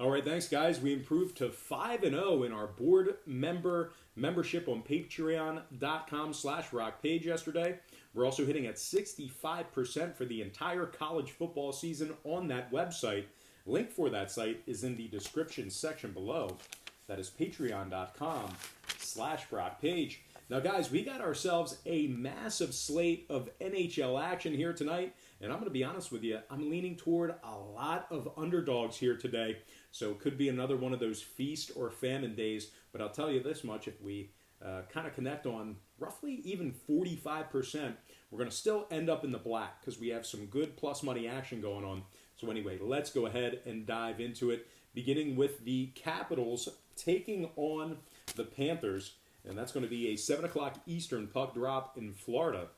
All right, thanks, guys. We improved to 5-0 in our board membership on patreon.com/rock page yesterday. We're also hitting at 65% for the entire college football season on that website. Link for that site is in the description section below. That is patreon.com/rock page. Now, guys, we got ourselves a massive slate of NHL action here tonight, and I'm going to be honest with you, I'm leaning toward a lot of underdogs here today, so it could be another one of those feast or famine days, but I'll tell you this much, if we kind of connect on roughly even 45%, we're going to still end up in the black because we have some good plus money action going on. So anyway, let's go ahead and dive into it, beginning with the Capitals taking on the Panthers. And that's going to be a 7 o'clock Eastern puck drop in Florida.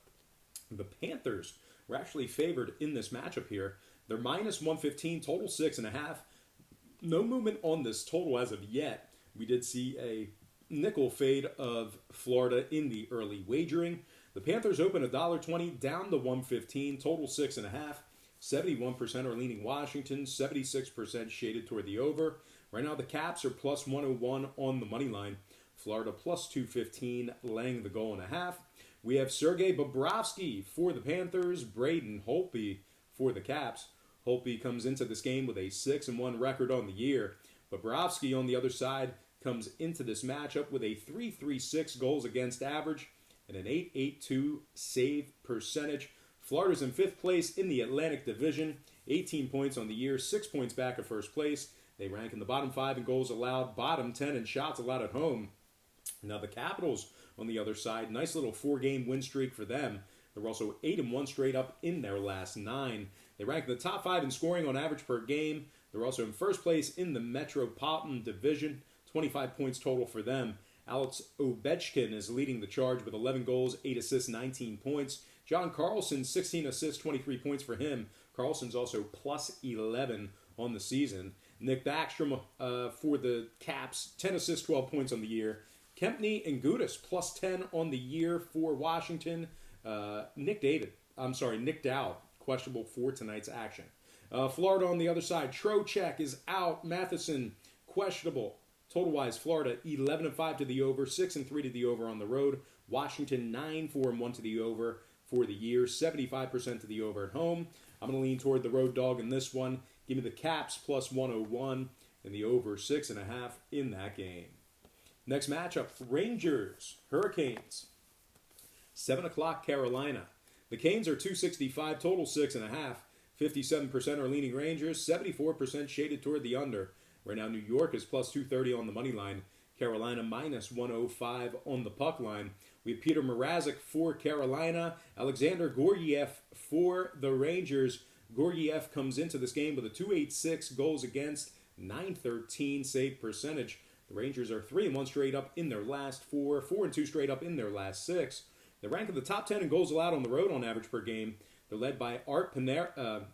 The Panthers were actually favored in this matchup here. They're minus 115, total 6.5. No movement on this total as of yet. We did see a nickel fade of Florida in the early wagering. The Panthers open $1.20 down to 115, total 6.5. 71% are leaning Washington, 76% shaded toward the over. Right now the Caps are plus 101 on the money line. Florida plus 215, laying the goal and a half. We have Sergei Bobrovsky for the Panthers, Braden Holtby for the Caps. Holtby comes into this game with a 6-1 record on the year. Bobrovsky on the other side comes into this matchup with a .336 goals against average and an .882 save percentage. Florida's in 5th place in the Atlantic Division, 18 points on the year, 6 points back of first place. They rank in the bottom 5 in goals allowed, bottom 10 in shots allowed at home. Now the Capitals on the other side, nice little 4-game win streak for them. They're also 8-1 straight up in their last 9. They rank in the top 5 in scoring on average per game. They're also in first place in the Metropolitan Division, 25 points total for them. Alex Ovechkin is leading the charge with 11 goals, 8 assists, 19 points. John Carlson, 16 assists, 23 points for him. Carlson's also plus 11 on the season. Nick Backstrom for the Caps, 10 assists, 12 points on the year. Kempny and Gudas, plus 10 on the year for Washington. Nick Dowd, questionable for tonight's action. Florida on the other side, Trocheck is out. Matheson, questionable. Total-wise, Florida 11-5 to the over, 6-3 to the over on the road. Washington 9-4-1 to the over for the year, 75% to the over at home. I'm going to lean toward the road dog in this one. Give me the Caps plus 101 and the over 6.5 in that game. Next matchup, Rangers, Hurricanes. 7 o'clock, Carolina. The Canes are 265, total 6.5. 57% are leaning Rangers, 74% shaded toward the under. Right now, New York is plus 230 on the money line. Carolina minus 105 on the puck line. We have Peter Mrazek for Carolina. Alexander Gorgiev for the Rangers. Gorgiev comes into this game with a .286 goals against, .913 save percentage. The Rangers are 3-1 straight up in their last 4, 4-2 straight up in their last 6. They rank in the top 10 in goals allowed on the road on average per game. They're led by Art Panarin,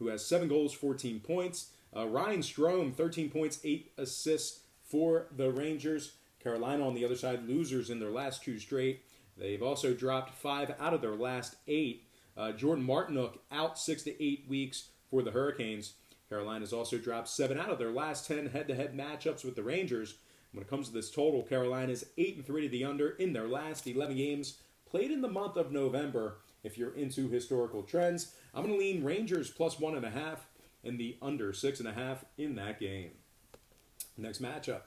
who has 7 goals, 14 points. Ryan Strome, 13 points, 8 assists for the Rangers. Carolina on the other side, losers in their last 2 straight. They've also dropped 5 out of their last 8. Jordan Martinook out 6 to 8 weeks for the Hurricanes. Carolina's also dropped 7 out of their last 10 head-to-head matchups with the Rangers. When it comes to this total, Carolina's 8-3 to the under in their last 11 games played in the month of November. If you're into historical trends, I'm going to lean Rangers plus 1.5 and the under 6.5 in that game. Next matchup,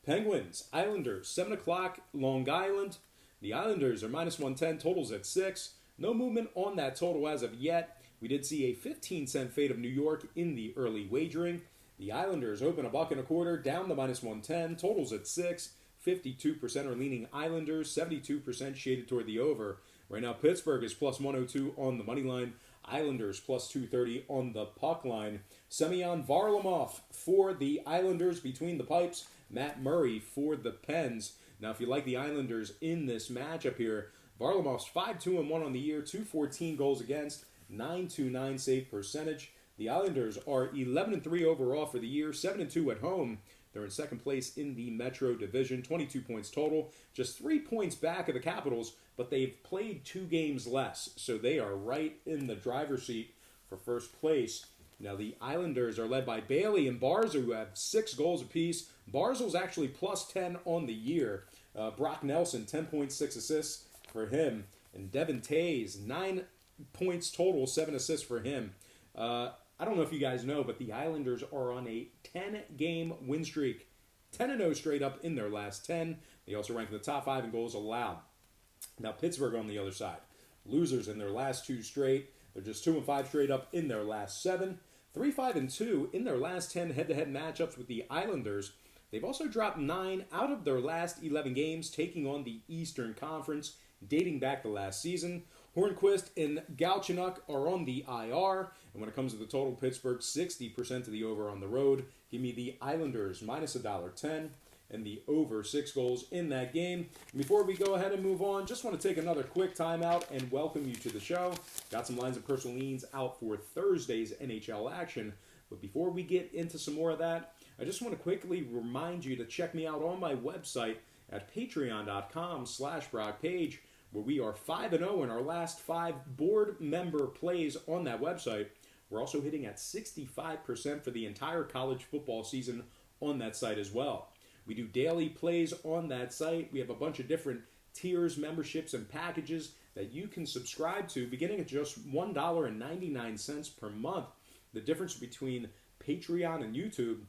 Penguins, Islanders, 7 o'clock, Long Island. The Islanders are minus 110, totals at 6. No movement on that total as of yet. We did see a 15-cent fade of New York in the early wagering. The Islanders open $1.25 down to minus 110, totals at 6. 52% are leaning Islanders, 72% shaded toward the over. Right now, Pittsburgh is plus 102 on the money line. Islanders plus 230 on the puck line. Semyon Varlamov for the Islanders between the pipes. Matt Murray for the Pens. Now, if you like the Islanders in this matchup here, Varlamov's 5-2-1 on the year, 214 goals against, 929 save percentage. The Islanders are 11-3 overall for the year, 7-2 at home. They're in second place in the Metro Division, 22 points total, just 3 points back of the Capitals, but they've played 2 games less, so they are right in the driver's seat for first place. Now, the Islanders are led by Bailey and Barza, who have 6 goals apiece. Barzal's actually plus 10 on the year. Brock Nelson, 10.6 assists for him. And Devin Tays, 9 points total, 7 assists for him. I don't know if you guys know, but the Islanders are on a 10-game win streak. 10-0 straight up in their last 10. They also rank in the top 5 in goals allowed. Now, Pittsburgh on the other side. Losers in their last 2 straight. They're just 2-5 straight up in their last 7. 3-5-2 in their last 10 head-to-head matchups with the Islanders. They've also dropped 9 out of their last 11 games, taking on the Eastern Conference, dating back to last season. Hornquist and Galchenyuk are on the IR. And when it comes to the total, Pittsburgh 60% to the over on the road. Give me the Islanders minus $1.10 and the over 6 goals in that game. And before we go ahead and move on, just want to take another quick timeout and welcome you to the show. Got some lines of personal leans out for Thursday's NHL action. But before we get into some more of that, I just want to quickly remind you to check me out on my website at patreon.com/BrockPage, where we are 5-0 in our last 5 board member plays on that website. We're also hitting at 65% for the entire college football season on that site as well. We do daily plays on that site. We have a bunch of different tiers, memberships, and packages that you can subscribe to beginning at just $1.99 per month. The difference between Patreon and YouTube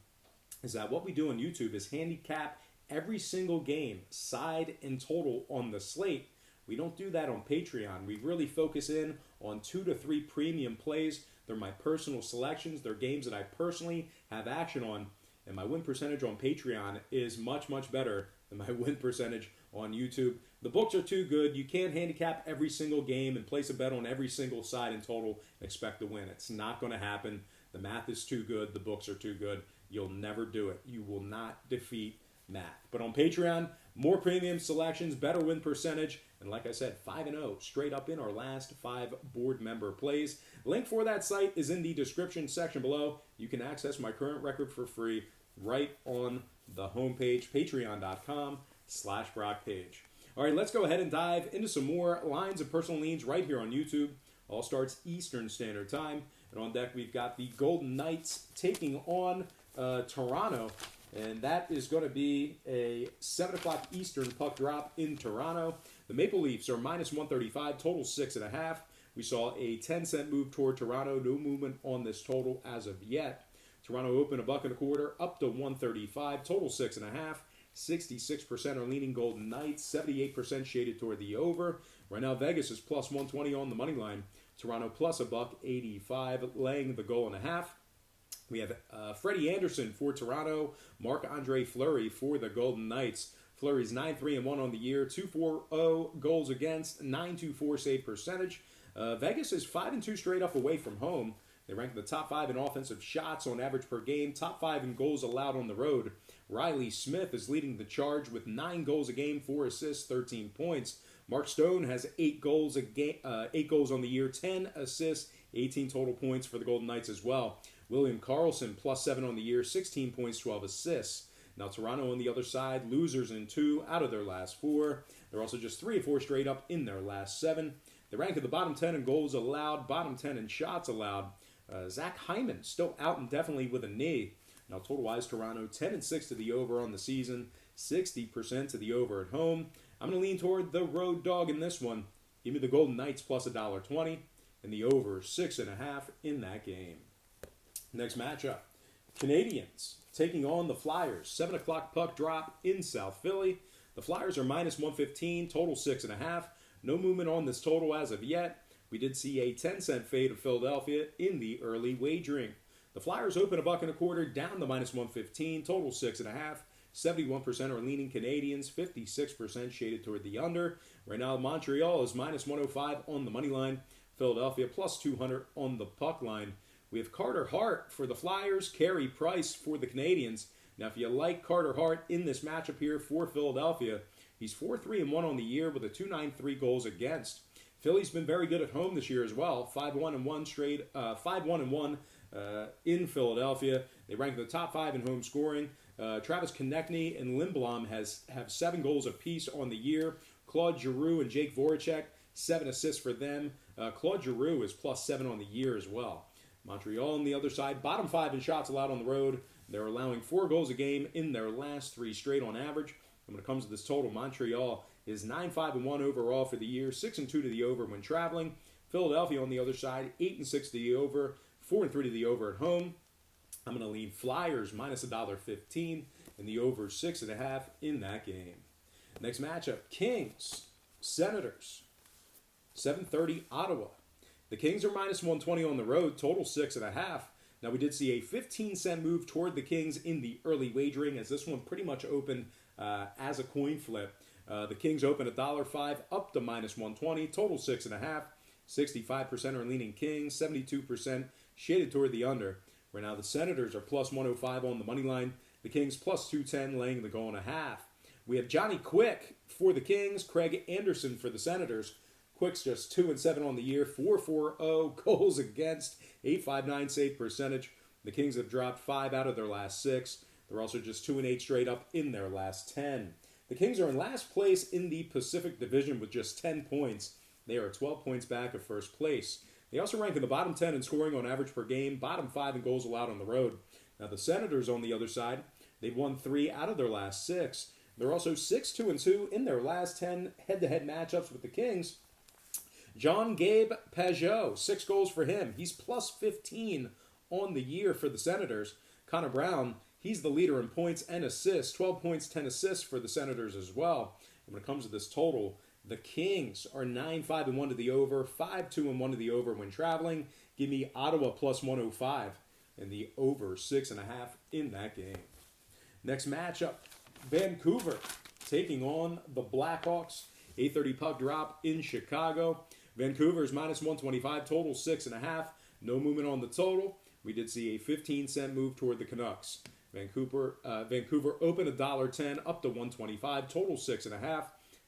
is that what we do on YouTube is handicap every single game, side and total on the slate. We don't do that on Patreon. We really focus in on 2 to 3 premium plays. They're my personal selections. They're games that I personally have action on. And my win percentage on Patreon is much, much better than my win percentage on YouTube. The books are too good. You can't handicap every single game and place a bet on every single side and total and expect to win. It's not going to happen. The math is too good. The books are too good. You'll never do it. You will not defeat math. But on Patreon, more premium selections, better win percentage, and like I said, 5-0 straight up in our last 5 board member plays. Link for that site is in the description section below. You can access my current record for free right on the homepage, patreon.com/BrockPage. All right, let's go ahead and dive into some more lines of personal leans right here on YouTube. All starts Eastern Standard Time. And on deck, we've got the Golden Knights taking on Toronto. And that is going to be a 7 o'clock Eastern puck drop in Toronto. The Maple Leafs are minus 135, total 6.5. We saw a 10-cent move toward Toronto. No movement on this total as of yet. Toronto opened $1.25 up to 135, total 6.5. 66% are leaning Golden Knights, 78% shaded toward the over. Right now, Vegas is plus 120 on the money line. Toronto plus $1.85, laying the goal and a half. We have Freddie Anderson for Toronto, Marc-Andre Fleury for the Golden Knights. Fleury's 9-3-1 on the year, 2.40 goals against, 9.24 save percentage. Vegas is 5-2 straight up away from home. They rank in the top 5 in offensive shots on average per game, top 5 in goals allowed on the road. Riley Smith is leading the charge with 9 goals a game, 4 assists, 13 points. Mark Stone has 8 goals on the year, 10 assists, 18 total points for the Golden Knights as well. William Karlsson plus 7 on the year, 16 points, 12 assists. Now Toronto on the other side, losers in 2 out of their last 4. They're also just 3-4 straight up in their last 7. They rank at the bottom 10 in goals allowed, bottom 10 in shots allowed. Zach Hyman still out indefinitely with a knee. Now total-wise, Toronto 10-6 to the over on the season, 60% to the over at home. I'm going to lean toward the road dog in this one. Give me the Golden Knights plus $1.20 and the over 6.5 in that game. Next matchup, Canadiens taking on the Flyers. 7 o'clock puck drop in South Philly. The Flyers are minus 115, total 6.5. No movement on this total as of yet. We did see a 10-cent fade of Philadelphia in the early wagering. The Flyers open $1.25 down to minus 115, total 6.5. 71% are leaning Canadiens, 56% shaded toward the under. Right now, Montreal is minus 105 on the money line. Philadelphia plus 200 on the puck line. We have Carter Hart for the Flyers, Carey Price for the Canadiens. Now, if you like Carter Hart in this matchup here for Philadelphia, he's 4-3-1 on the year with a 2.93 goals against. Philly's been very good at home this year as well. 5-1-1 straight, 5-1-1 in Philadelphia. They rank in the top 5 in home scoring. Travis Konechny and Lindblom have 7 goals apiece on the year. Claude Giroux and Jake Voracek, 7 assists for them. Claude Giroux is plus 7 on the year as well. Montreal on the other side, bottom 5 in shots allowed on the road. They're allowing 4 goals a game in their last 3 straight on average. And when it comes to this total, Montreal is 9-5-1 overall for the year, 6-2 to the over when traveling. Philadelphia on the other side, 8-6 to the over, 4-3 to the over at home. I'm going to lean Flyers minus $1.15 and the over 6.5 in that game. Next matchup, Kings, Senators, 7:30 Ottawa. The Kings are minus 120 on the road, total 6.5. Now we did see a 15-cent move toward the Kings in the early wagering, as this one pretty much opened as a coin flip. The Kings open $1.05 up to minus 120, total 6.5. 65% are leaning Kings, 72% shaded toward the under. Right now the Senators are plus 105 on the money line. The Kings plus 210 laying the goal and a half. We have Johnny Quick for the Kings, Craig Anderson for the Senators. Quick's just 2-7 on the year, 4.40 goals against, 8.59 save percentage. The Kings have dropped 5 out of their last 6. They're also just 2-8 straight up in their last 10. The Kings are in last place in the Pacific Division with just 10 points. They are 12 points back of first place. They also rank in the bottom 10 in scoring on average per game, bottom 5 in goals allowed on the road. Now the Senators on the other side, they've won 3 out of their last 6. They're also 6-2 in their last 10 head-to-head matchups with the Kings. John Gabe Pajot, 6 goals for him. He's plus 15 on the year for the Senators. Connor Brown, he's the leader in points and assists. 12 points, 10 assists for the Senators as well. And when it comes to this total, the Kings are 9-5-1 to the over, 5-2-1 to the over when traveling. Give me Ottawa plus 105 and the over 6.5 in that game. Next matchup, Vancouver taking on the Blackhawks. 8:30 puck drop in Chicago. Vancouver's minus 125, total 6.5. No movement on the total. We did see a 15-cent move toward the Canucks. Vancouver opened $1.10 up to 125, total 6.5.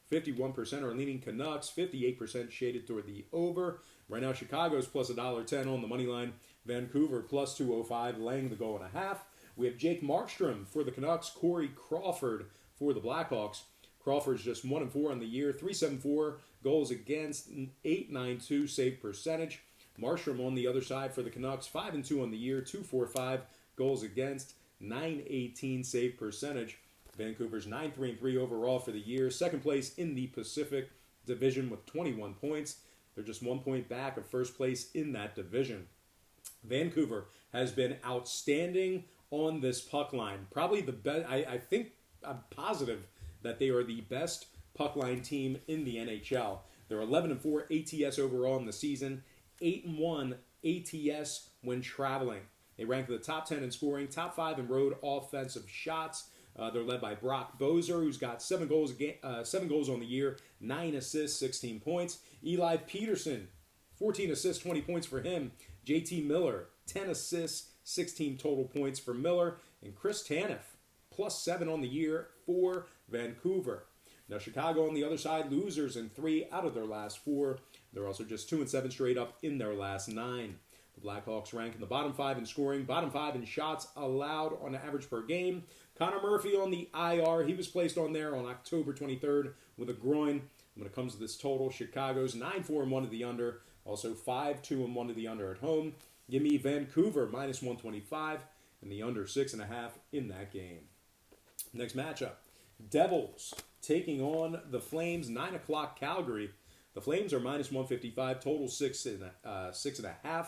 51% are leaning Canucks, 58% shaded toward the over. Right now, Chicago's plus $1.10 on the money line. Vancouver plus 205, laying the goal and a half. We have Jake Markstrom for the Canucks, Corey Crawford for the Blackhawks. Crawford's just 1-4 on the year, 3.74 goals against, 8.92 save percentage. Markstrom on the other side for the Canucks, 5-2 on the year, 2.45 goals against, 9.18 save percentage. Vancouver's 9-3-3 overall for the year, second place in the Pacific Division with 21 points. They're just 1 point back of first place in that division. Vancouver has been outstanding on this puck line. Probably the best. I think I'm positive that they are the best puck line team in the NHL. They're 11-4 ATS overall in the season, 8-1 ATS when traveling. They rank in the top 10 in scoring, top 5 in road offensive shots. They're led by Brock Bozer, who's got 7 goals on the year, 9 assists, 16 points. Eli Peterson, 14 assists, 20 points for him. JT Miller, 10 assists, 16 total points for Miller. And Chris Tanev, plus 7 on the year for Vancouver. Now Chicago on the other side, losers in 3 out of their last 4. They're also just 2-7 straight up in their last 9. The Blackhawks rank in the bottom 5 in scoring, bottom 5 in shots allowed on average per game. Connor Murphy on the IR. He was placed on there on October 23rd with a groin. When it comes to this total, Chicago's 9-4-1 to the under. Also 5-2-1 to the under at home. Give me Vancouver minus 125 and the under 6.5 in that game. Next matchup, Devils taking on the Flames, 9 o'clock Calgary. The Flames are minus 155, total 6.5.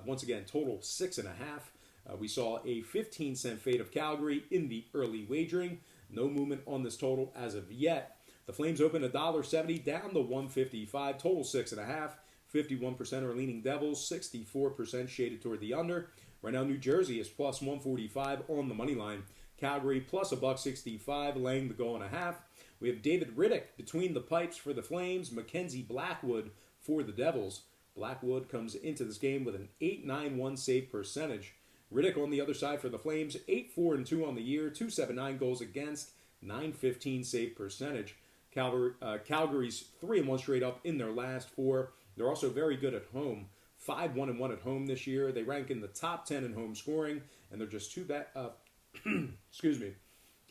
Once again, total 6.5. We saw a 15-cent fade of Calgary in the early wagering. No movement on this total as of yet. The Flames open $1.70 down to 155, total 6.5. 51% are leaning Devils, 64% shaded toward the under. Right now, New Jersey is plus 145 on the money line. Calgary plus $1.65, laying the goal and a half. We have David Riddick between the pipes for the Flames, Mackenzie Blackwood for the Devils. Blackwood comes into this game with an 8.91 save percentage. Riddick on the other side for the Flames, 8-4-2 on the year, 2.79 goals against, 9.15 save percentage. Calgary's 3-1 straight up in their last 4. They're also very good at home, 5-1-1 at home this year. They rank in the top 10 in home scoring, and they're just excuse me.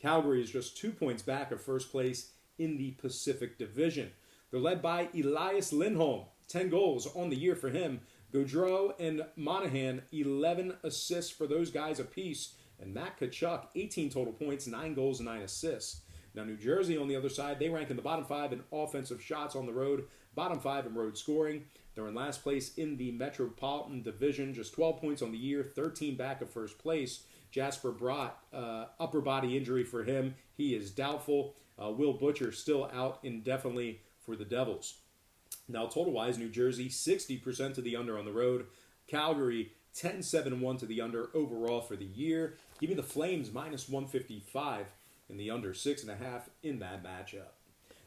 Calgary is just 2 points back of first place in the Pacific Division. They're led by Elias Lindholm, 10 goals on the year for him. Gaudreau and Monahan, 11 assists for those guys apiece. And Matt Tkachuk, 18 total points, 9 goals, 9 assists. Now, New Jersey, on the other side, they rank in the bottom 5 in offensive shots on the road, bottom 5 in road scoring. They're in last place in the Metropolitan Division, just 12 points on the year, 13 back of first place. Jasper Bratt, upper body injury for him. He is doubtful. Will Butcher still out indefinitely for the Devils. Now, total-wise, New Jersey, 60% to the under on the road. Calgary, 10-7-1 to the under overall for the year. Give me the Flames, minus 155 in the under, 6.5 in that matchup.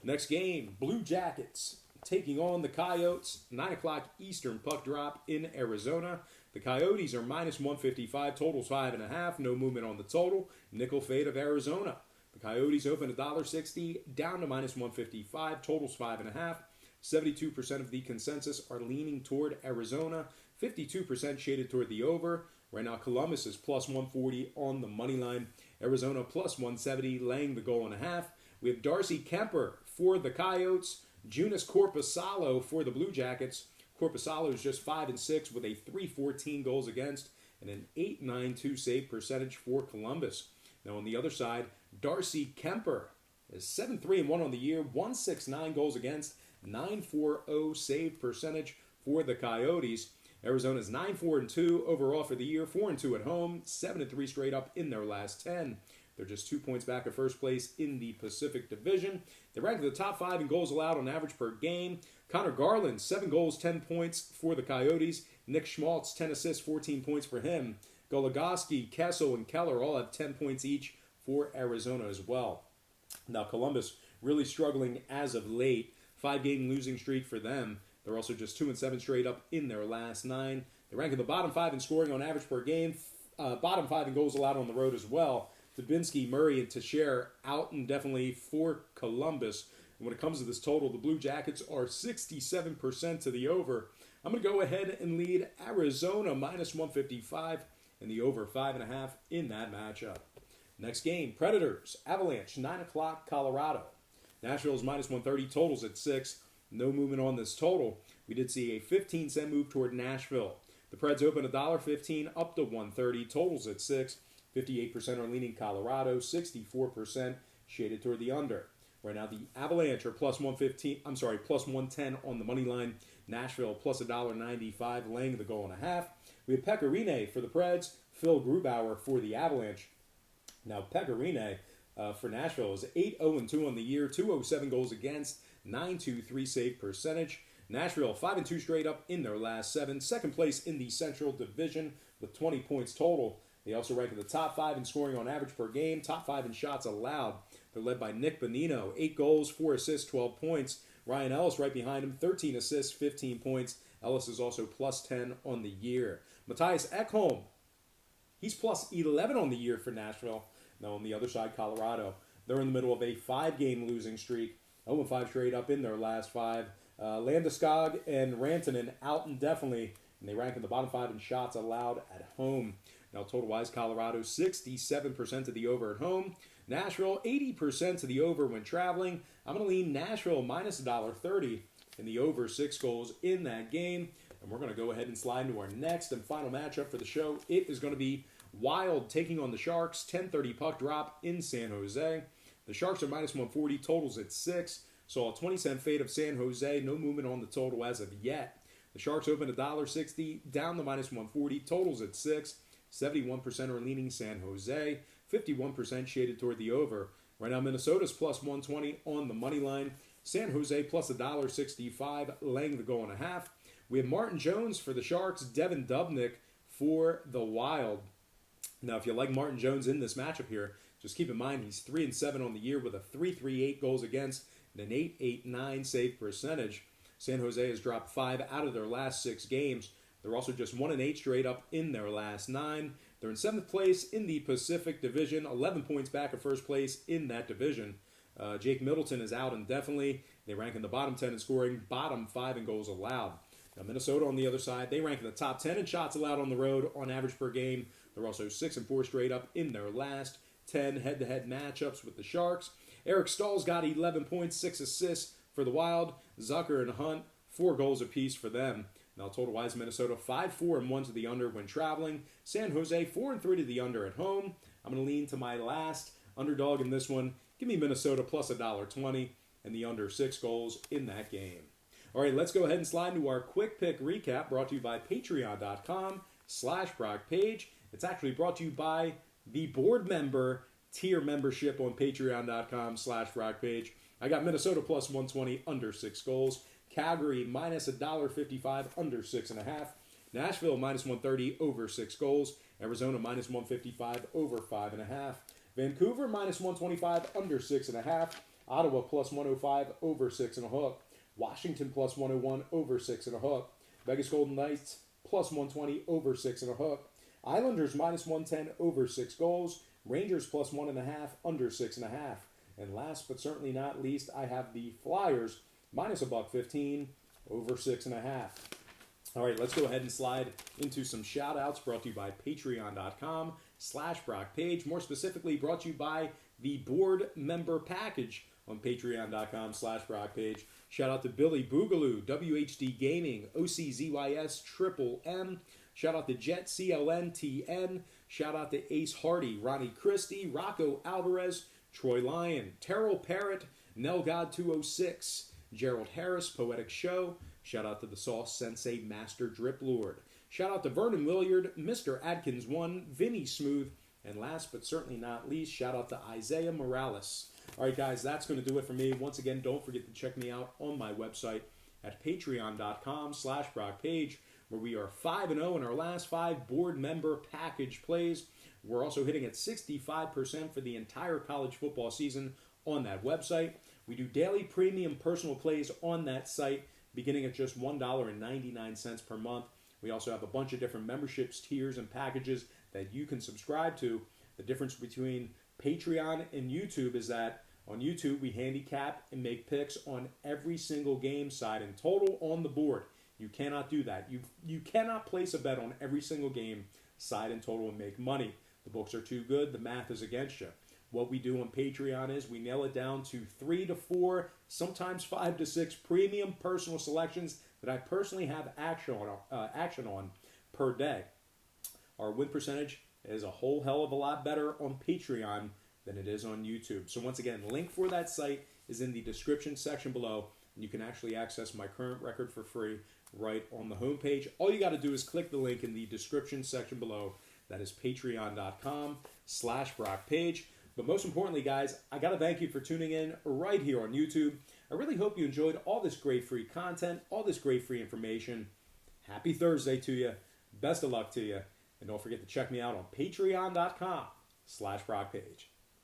Next game, Blue Jackets taking on the Coyotes. 9 o'clock Eastern puck drop in Arizona. The Coyotes are minus 155, totals 5.5, no movement on the total. Nickel fade of Arizona. The Coyotes open $1.60, down to minus 155, totals 5.5. 72% of the consensus are leaning toward Arizona, 52% shaded toward the over. Right now, Columbus is plus 140 on the money line. Arizona plus 170, laying the goal and a half. We have Darcy Kemper for the Coyotes, Joonas Korpisalo for the Blue Jackets. Korpisalo is just 5-6 with a 3.14 goals against and an 8.92 save percentage for Columbus. Now on the other side, Darcy Kemper is 7-3-1 on the year, 1.69 goals against, 9.40 save percentage for the Coyotes. Arizona's 9-4-2 overall for the year, 4-2 at home, 7-3 straight up in their last 10. They're just 2 points back of first place in the Pacific Division. They rank in the top 5 in goals allowed on average per game. Connor Garland, 7 goals, 10 points for the Coyotes. Nick Schmaltz, 10 assists, 14 points for him. Goligoski, Kessel, and Keller all have 10 points each for Arizona as well. Now, Columbus really struggling as of late. 5-game losing streak for them. They're also just 2-7 straight up in their last 9. They rank in the bottom 5 in scoring on average per game. Bottom 5 in goals allowed on the road as well. Dubinsky, Murray, and Teixeira out indefinitely for Columbus. And when it comes to this total, the Blue Jackets are 67% to the over. I'm going to go ahead and lead Arizona minus 155 and the over 5.5 in that matchup. Next game, Predators, Avalanche, 9 o'clock, Colorado. Nashville's minus 130, totals at 6. No movement on this total. We did see a 15-cent move toward Nashville. The Preds open $1.15 up to 130, totals at 6. 58% are leaning Colorado, 64% shaded toward the under. Right now, the Avalanche are plus 110 on the money line. Nashville plus $1.95, laying the goal and a half. We have Pecorine for the Preds, Phil Grubauer for the Avalanche. Now, Pecorine for Nashville is 8-0-2 on the year, 207 goals against, 9.23 save percentage. Nashville 5-2 straight up in their last 7. Second place in the Central Division with 20 points total. They also rank in the top 5 in scoring on average per game, top 5 in shots allowed. They're led by Nick Bonino, 8 goals, 4 assists, 12 points. Ryan Ellis right behind him, 13 assists, 15 points. Ellis is also plus 10 on the year. Matthias Ekholm, he's plus 11 on the year for Nashville. Now on the other side, Colorado, they're in the middle of a 5-game losing streak, 0-5 straight up in their last 5. Landeskog and Rantanen out indefinitely, and they rank in the bottom 5 in shots allowed at home. Now, total-wise, Colorado 67% to the over at home. Nashville 80% to the over when traveling. I'm going to lean Nashville minus $1.30 in the over 6 goals in that game. And we're going to go ahead and slide into our next and final matchup for the show. It is going to be Wild taking on the Sharks. 10:30 puck drop in San Jose. The Sharks are minus 140, totals at 6. Saw a 20-cent fade of San Jose. No movement on the total as of yet. The Sharks open $1.60, down to minus 140, totals at 6. 71% are leaning San Jose, 51% shaded toward the over. Right now, Minnesota's plus 120 on the money line. San Jose plus $1.65, laying the goal and a half. We have Martin Jones for the Sharks, Devin Dubnyk for the Wild. Now, if you like Martin Jones in this matchup here, just keep in mind he's 3-7 on the year with a 3.38 goals against and an 8.89 save percentage. San Jose has dropped 5 out of their last 6 games. They're also just 1-8 straight up in their last 9. They're in 7th place in the Pacific Division, 11 points back of first place in that division. Jake Middleton is out indefinitely. They rank in the bottom 10 in scoring, bottom 5 in goals allowed. Now, Minnesota on the other side, they rank in the top 10 in shots allowed on the road on average per game. They're also 6-4 straight up in their last 10 head-to-head matchups with the Sharks. Eric Stahl's got 11 points, 6 assists for the Wild. Zucker and Hunt, 4 goals apiece for them. Now, total-wise, Minnesota 5-4-1 to the under when traveling. San Jose 4-3 to the under at home. I'm going to lean to my last underdog in this one. Give me Minnesota plus $1.20 and the under 6 goals in that game. All right, let's go ahead and slide into our quick pick recap brought to you by patreon.com/BrockPage. It's actually brought to you by the board member tier membership on patreon.com/BrockPage. I got Minnesota plus 120 under 6 goals. Calgary minus $1.55 under 6.5. Nashville minus 130 over 6 goals. Arizona minus 155 over 5.5. Vancouver minus 125 under 6.5. Ottawa plus 105 over 6.5. Washington plus 101 over 6.5. Vegas Golden Knights plus 120 over 6.5. Islanders minus 110 over 6 goals. Rangers plus 1.5 under 6.5. And last but certainly not least, I have the Flyers minus $1.15 over 6.5. All right, let's go ahead and slide into some shout outs brought to you by patreon.com/BrockPage. More specifically, brought to you by the board member package on patreon.com/BrockPage. Shout out to Billy Boogaloo, WHD Gaming, OCZYS Triple M. Shout out to Jet CLNTN. Shout out to Ace Hardy, Ronnie Christie, Rocco Alvarez, Troy Lyon, Terrell Parrott, Nelgod 206, Gerald Harris, Poetic Show. Shout out to the Sauce Sensei, Master Drip Lord. Shout out to Vernon Williard, Mr. Adkins 1, Vinny Smooth, and last but certainly not least, shout out to Isaiah Morales. All right, guys, that's going to do it for me. Once again, don't forget to check me out on my website at patreon.com/BrockPage, where we are 5-0 in our last 5 board member package plays. We're also hitting at 65% for the entire college football season on that website. We do daily premium personal plays on that site, beginning at just $1.99 per month. We also have a bunch of different memberships, tiers, and packages that you can subscribe to. The difference between Patreon and YouTube is that on YouTube, we handicap and make picks on every single game, side and total, on the board. You cannot do that. You cannot place a bet on every single game, side and total, and make money. The books are too good. The math is against you. What we do on Patreon is we nail it down to 3 to 4, sometimes 5 to 6 premium personal selections that I personally have action on per day. Our win percentage is a whole hell of a lot better on Patreon than it is on YouTube. So once again, link for that site is in the description section below, and you can actually access my current record for free right on the homepage. All you got to do is click the link in the description section below. That is patreon.com/BrockPage. But most importantly, guys, I got to thank you for tuning in right here on YouTube. I really hope you enjoyed all this great free content, all this great free information. Happy Thursday to you. Best of luck to you. And don't forget to check me out on patreon.com/BrockPage.